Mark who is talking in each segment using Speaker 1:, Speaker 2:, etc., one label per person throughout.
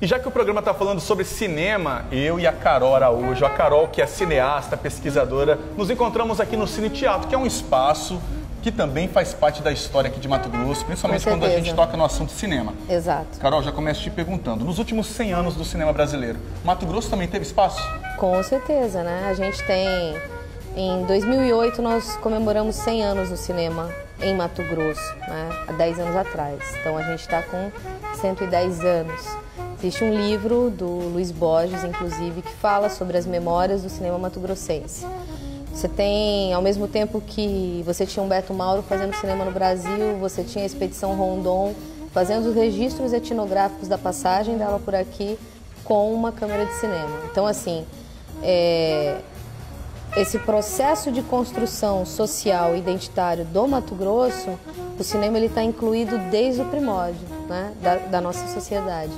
Speaker 1: E já que o programa está falando sobre cinema, eu e a Carol Araújo, a Carol que é cineasta, pesquisadora, nos encontramos aqui no Cine Teatro, que é um espaço que também faz parte da história aqui de Mato Grosso, principalmente quando a gente toca no assunto cinema.
Speaker 2: Exato.
Speaker 1: Carol, já começo te perguntando, nos últimos 100 anos do cinema brasileiro, Mato Grosso também teve espaço?
Speaker 2: Com certeza, né? A gente tem... Em 2008 nós comemoramos 100 anos do cinema em Mato Grosso, né? Há 10 anos atrás. Então a gente está com 110 anos. Existe um livro do Luiz Borges, inclusive, que fala sobre as memórias do cinema mato-grossense. Você tem, ao mesmo tempo que você tinha Humberto Mauro fazendo cinema no Brasil, você tinha a Expedição Rondon fazendo os registros etnográficos da passagem dela por aqui com uma câmera de cinema. Então, assim, esse processo de construção social e identitário do Mato Grosso, o cinema está incluído desde o primórdio, né, da nossa sociedade.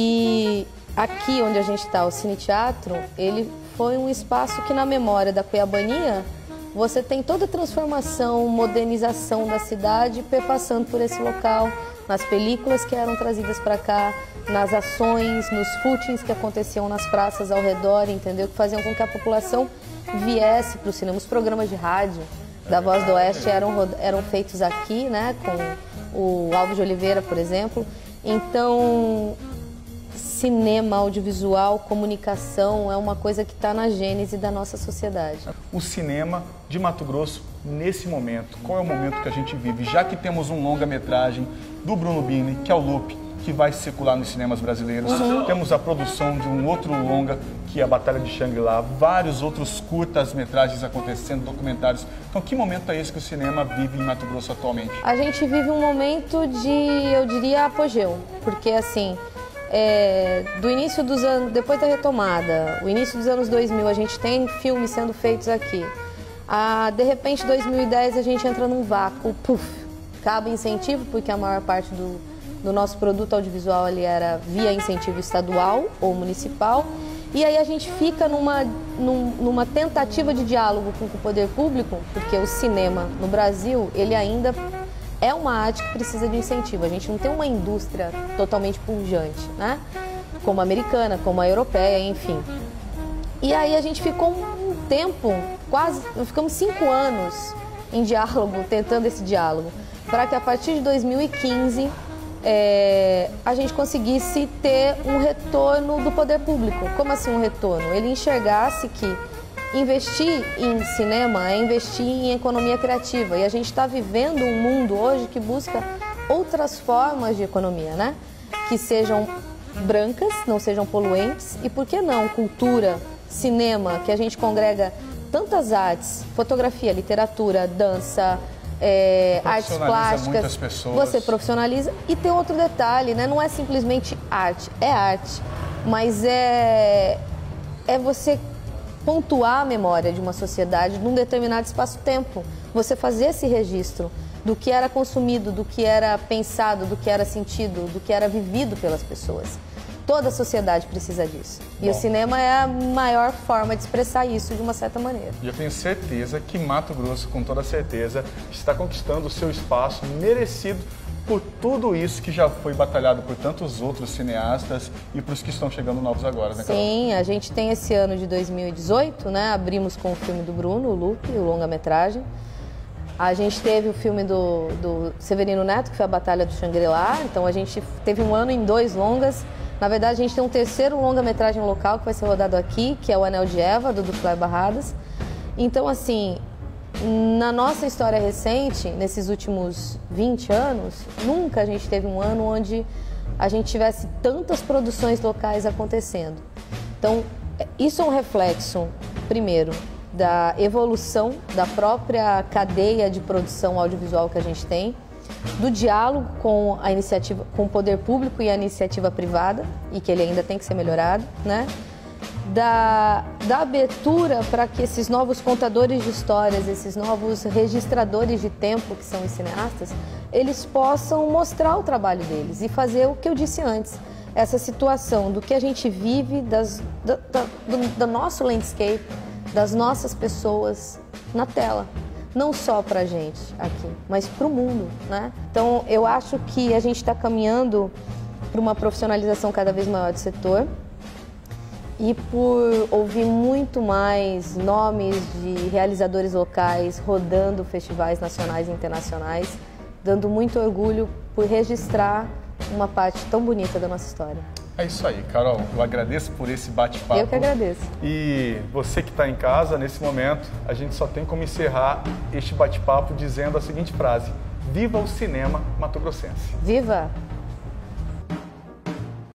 Speaker 2: E aqui onde a gente está, o Cine Teatro, ele foi um espaço que na memória da Cuiabania você tem toda a transformação, modernização da cidade perpassando por esse local, nas películas que eram trazidas para cá, nas ações, nos footings que aconteciam nas praças ao redor, entendeu? Que faziam com que a população viesse para o cinema. Os programas de rádio da Voz do Oeste eram feitos aqui, né, com o Alves de Oliveira, por exemplo. Então, cinema, audiovisual, comunicação é uma coisa que está na gênese da nossa sociedade.
Speaker 1: O cinema de Mato Grosso, nesse momento, qual é o momento que a gente vive? Já que temos um longa-metragem do Bruno Bini, que é o Loop, que vai circular nos cinemas brasileiros. Temos a produção de um outro longa, que é a Batalha de Xangri-Lá, vários outros curtas-metragens acontecendo, documentários. Então, que momento é esse que o cinema vive em Mato Grosso atualmente?
Speaker 2: A gente vive um momento de, eu diria, apogeu, porque assim, do início dos anos, depois da retomada, o início dos anos 2000, a gente tem filmes sendo feitos aqui. De repente, 2010, a gente entra num vácuo, acaba incentivo, porque a maior parte do nosso produto audiovisual ali era via incentivo estadual ou municipal. E aí a gente fica numa tentativa de diálogo com o poder público, porque o cinema no Brasil, ele ainda é uma arte que precisa de incentivo. A gente não tem uma indústria totalmente pujante, né? Como a americana, como a europeia, enfim. E aí a gente ficou um tempo, ficamos 5 anos em diálogo, tentando esse diálogo, para que a partir de 2015 a gente conseguisse ter um retorno do poder público. Como assim um retorno? Ele enxergasse que investir em cinema é investir em economia criativa. E a gente está vivendo um mundo hoje que busca outras formas de economia, né? Que sejam brancas, não sejam poluentes. E por que não cultura, cinema, que a gente congrega tantas artes, fotografia, literatura, dança, artes plásticas, você profissionaliza. E tem outro detalhe, né? Não é simplesmente arte, é arte, mas é você pontuar a memória de uma sociedade num determinado espaço-tempo, você fazer esse registro do que era consumido, do que era pensado, do que era sentido, do que era vivido pelas pessoas. Toda a sociedade precisa disso. E o cinema é a maior forma de expressar isso de uma certa maneira.
Speaker 1: E eu tenho certeza que Mato Grosso, com toda certeza, está conquistando o seu espaço merecido por tudo isso que já foi batalhado por tantos outros cineastas e para os que estão chegando novos agora, né, Carol?
Speaker 2: Sim, a gente tem esse ano de 2018, né? Abrimos com o filme do Bruno, o Loop, o longa-metragem. A gente teve o filme do Severino Neto, que foi a Batalha do Xangri-Lá. Então a gente teve um ano em 2 longas. Na verdade, a gente tem um terceiro longa-metragem local que vai ser rodado aqui, que é o Anel de Eva, do Fly Barradas. Então, assim, na nossa história recente, nesses últimos 20 anos, nunca a gente teve um ano onde a gente tivesse tantas produções locais acontecendo. Então, isso é um reflexo, primeiro, da evolução da própria cadeia de produção audiovisual que a gente tem, do diálogo com a iniciativa, com o poder público e a iniciativa privada, e que ele ainda tem que ser melhorado, né? Da abertura para que esses novos contadores de histórias, esses novos registradores de tempo, que são os cineastas, eles possam mostrar o trabalho deles e fazer o que eu disse antes, essa situação do que a gente vive, do nosso landscape, das nossas pessoas na tela. Não só para a gente aqui, mas para o mundo, né? Então, eu acho que a gente está caminhando por uma profissionalização cada vez maior do setor e por ouvir muito mais nomes de realizadores locais rodando festivais nacionais e internacionais, dando muito orgulho por registrar uma parte tão bonita da nossa história.
Speaker 1: É isso aí, Carol. Eu agradeço por esse bate-papo.
Speaker 2: Eu que agradeço.
Speaker 1: E você que está em casa, nesse momento, a gente só tem como encerrar este bate-papo dizendo a seguinte frase: viva o cinema mato-grossense.
Speaker 2: Viva!